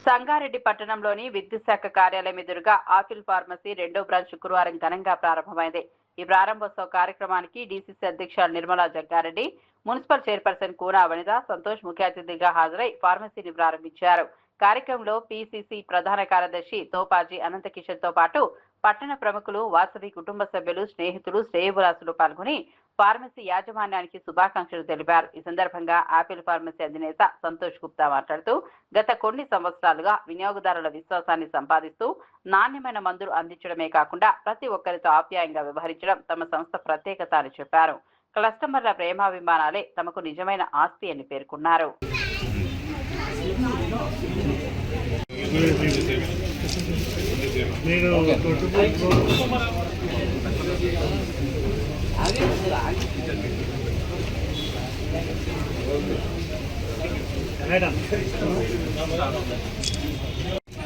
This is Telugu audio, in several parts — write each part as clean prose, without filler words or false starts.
సంగారెడ్డి పట్టణంలోని విద్యుత్ శాఖ కార్యాలయం ఎదురుగా ఆపిల్ ఫార్మసీ రెండో బ్రాంచ్ శుక్రవారం ఘనంగా ప్రారంభమైంది. ఈ ప్రారంభోత్సవ కార్యక్రమానికి డీసీసీ అధ్యక్షులు నిర్మలా జగ్గారెడ్డి, మున్సిపల్ చైర్పర్సన్ కూనా వనిత సంతోష్ ముఖ్య అతిథిగా హాజరై ఫార్మసీని ప్రారంభించారు. కార్యక్రమంలో పీసీసీ ప్రధాన కార్యదర్శి తోపాజీ అనంతకిషన్ తో పాటు పట్టణ ప్రముఖులు, వాసవి కుటుంబ సభ్యులు, స్నేహితులు, శ్రేయోభిలాషులు పాల్గొని ఫార్మసీ యాజమాన్యానికి శుభాకాంక్షలు తెలిపారు. ఈ సందర్భంగా ఆపిల్ ఫార్మసీ అధినేత సంతోష్ గుప్తా మాట్లాడుతూ గత కొన్ని సంవత్సరాలుగా వినియోగదారుల విశ్వాసాన్ని సంపాదిస్తూ నాణ్యమైన మందులు అందించడమే కాకుండా ప్రతి ఒక్కరితో ఆప్యాయంగా వ్యవహరించడం తమ సంస్థ ప్రత్యేకత అని చెప్పారు. కస్టమర్ల ప్రేమాభిమానాలే తమకు నిజమైన ఆస్తి అని పేర్కొన్నారు.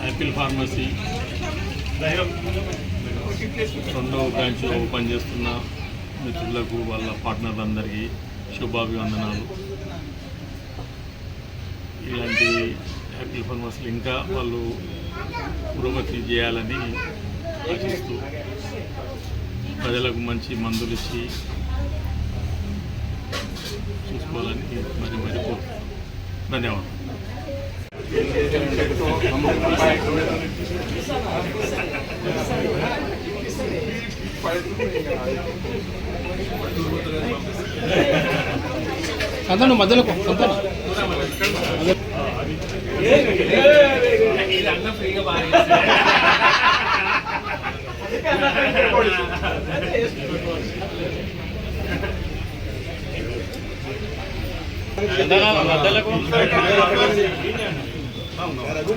ఆపిల్ ఫార్మసీ రెండవ బ్రాంచ్లో ఓపెన్ చేస్తున్న మిత్రులకు, వాళ్ళ పార్ట్నర్లందరికీ శుభాభివందనాలు. ఇలాంటి ఆపిల్ ఫార్మసీలు ఇంకా వాళ్ళు పురోగతి చేయాలని ఆశిస్తూ ప్రజలకు మంచి మందులు ఇచ్చి చూసుకోవాలని మరి కోరుతున్నాను. ధన్యవాదాలు. సంతానం మధ్యలో సంతానం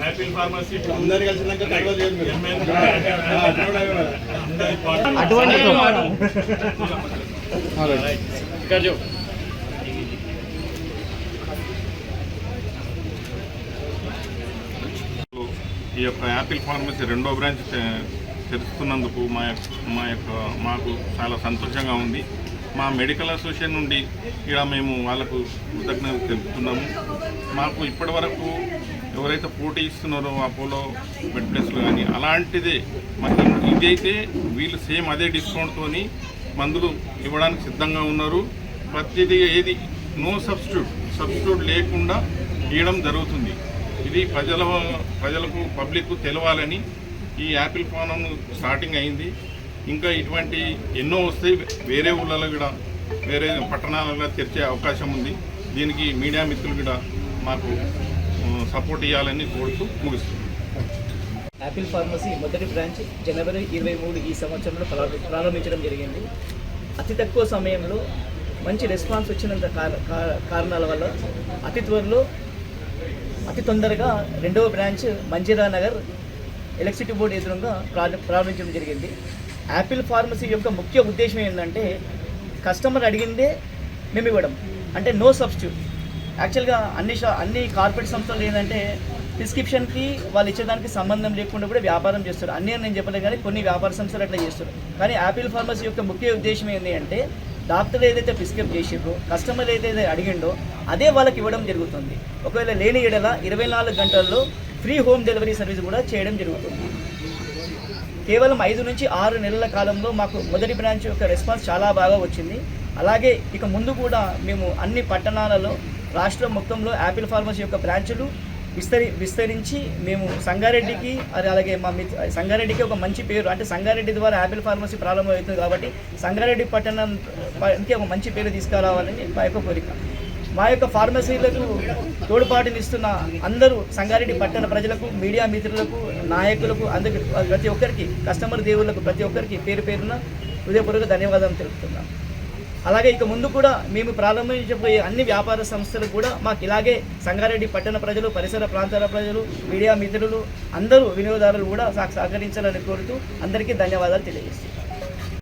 ఆపిల్ ఫార్మసీ ఈ యొక్క యాపిల్ ఫార్మసీ రెండో బ్రాంచ్ తెరుస్తున్నందుకు మాకు చాలా సంతోషంగా ఉంది. మా మెడికల్ అసోసియేషన్ నుండి ఇక్కడ మేము వాళ్ళకు కృతజ్ఞతలు తెలుపుతున్నాము. మాకు ఇప్పటి వరకు ఎవరైతే పోటీ ఇస్తున్నారో అపోలో బెడ్ ప్లేస్లో కానీ అలాంటిదే మాకు ఇదైతే వీళ్ళు సేమ్ అదే డిస్కౌంట్తో మందులు ఇవ్వడానికి సిద్ధంగా ఉన్నారు. ప్రతిదీ ఏది నో సబ్స్టిట్యూట్ లేకుండా ఇవ్వడం జరుగుతుంది. ఇది ప్రజలకు పబ్లిక్ తెలవాలని ఈ యాపిల్ ఫారం స్టార్టింగ్ అయింది. ఇంకా ఇటువంటి ఎన్నో వస్తాయి. వేరే ఊళ్ళలో కూడా వేరే పట్టణాలలో తెరిచే అవకాశం ఉంది. దీనికి మీడియా మిత్రులు కూడా మాకు సపోర్ట్ ఇవ్వాలని కోరుతూ ముగిస్తుంది. యాపిల్ ఫార్మసీ మొదటి బ్రాంచ్ జనవరి 23 ఈ సంవత్సరంలో ప్రారంభించడం జరిగింది. అతి తక్కువ సమయంలో మంచి రెస్పాన్స్ వచ్చినంత కారణాల వల్ల అతి తొందరగా రెండవ branch Manjira Nagar electricity board ఎదురుగా ప్రారంభించడం జరిగింది. యాపిల్ ఫార్మసీ యొక్క ముఖ్య ఉద్దేశం ఏంటంటే కస్టమర్ అడిగిందే మేము ఇవ్వడం, అంటే నో సబ్స్టిట్యూట్. యాక్చువల్గా అన్ని కార్పొరేట్ సంస్థలు ఏంటంటే ప్రిస్క్రిప్షన్కి వాళ్ళు ఇచ్చేదానికి సంబంధం లేకుండా కూడా వ్యాపారం చేస్తారు. అన్నీ నేను చెప్పలేదు కానీ కొన్ని వ్యాపార సంస్థలు అట్లా చేస్తారు. కానీ యాపిల్ ఫార్మసీ యొక్క ముఖ్య ఉద్దేశం ఏంటి అంటే డాక్టర్ ఏదైతే ప్రిస్క్రైబ్ చేసిండ్రో, కస్టమర్ ఏదైతే అడిగిండో అదే వాళ్ళకి ఇవ్వడం జరుగుతుంది. ఒకవేళ లేని ఎడల 24 గంటల్లో ఫ్రీ హోమ్ డెలివరీ సర్వీస్ కూడా చేయడం జరుగుతుంది. కేవలం 5 నుంచి 6 నెలల కాలంలో మాకు మొదటి బ్రాంచ్ యొక్క రెస్పాన్స్ చాలా బాగా వచ్చింది. అలాగే ఇక ముందు కూడా మేము అన్ని పట్టణాలలో రాష్ట్రం మొత్తంలో యాపిల్ ఫార్మసీ యొక్క బ్రాంచులు విస్తరించి మేము సంగారెడ్డికి అలాగే సంగారెడ్డికి ఒక మంచి పేరు, అంటే సంగారెడ్డి ద్వారా యాపిల్ ఫార్మసీ ప్రారంభమవుతుంది కాబట్టి సంగారెడ్డి పట్టణానికి ఒక మంచి పేరు తీసుకురావాలని మా యొక్క కోరిక. మా యొక్క ఫార్మసీలకు తోడ్పాటునిస్తున్న అందరూ సంగారెడ్డి పట్టణ ప్రజలకు, మీడియా మిత్రులకు, నాయకులకు, అందరికి, ప్రతి ఒక్కరికి, కస్టమర్ దేవుళ్లకు ప్రతి ఒక్కరికి పేరున హృదయపూర్వక ధన్యవాదాలు తెలుపుతున్నాం. అలాగే ఇక ముందు కూడా మేము ప్రారంభించబోయే అన్ని వ్యాపార సంస్థలు కూడా మాకు ఇలాగే సంగారెడ్డి పట్టణ ప్రజలు, పరిసర ప్రాంతాల ప్రజలు, మీడియా మిత్రులు అందరూ వినియోగదారులు కూడా సహకరించాలని కోరుతూ అందరికీ ధన్యవాదాలు తెలియజేస్తున్నాం.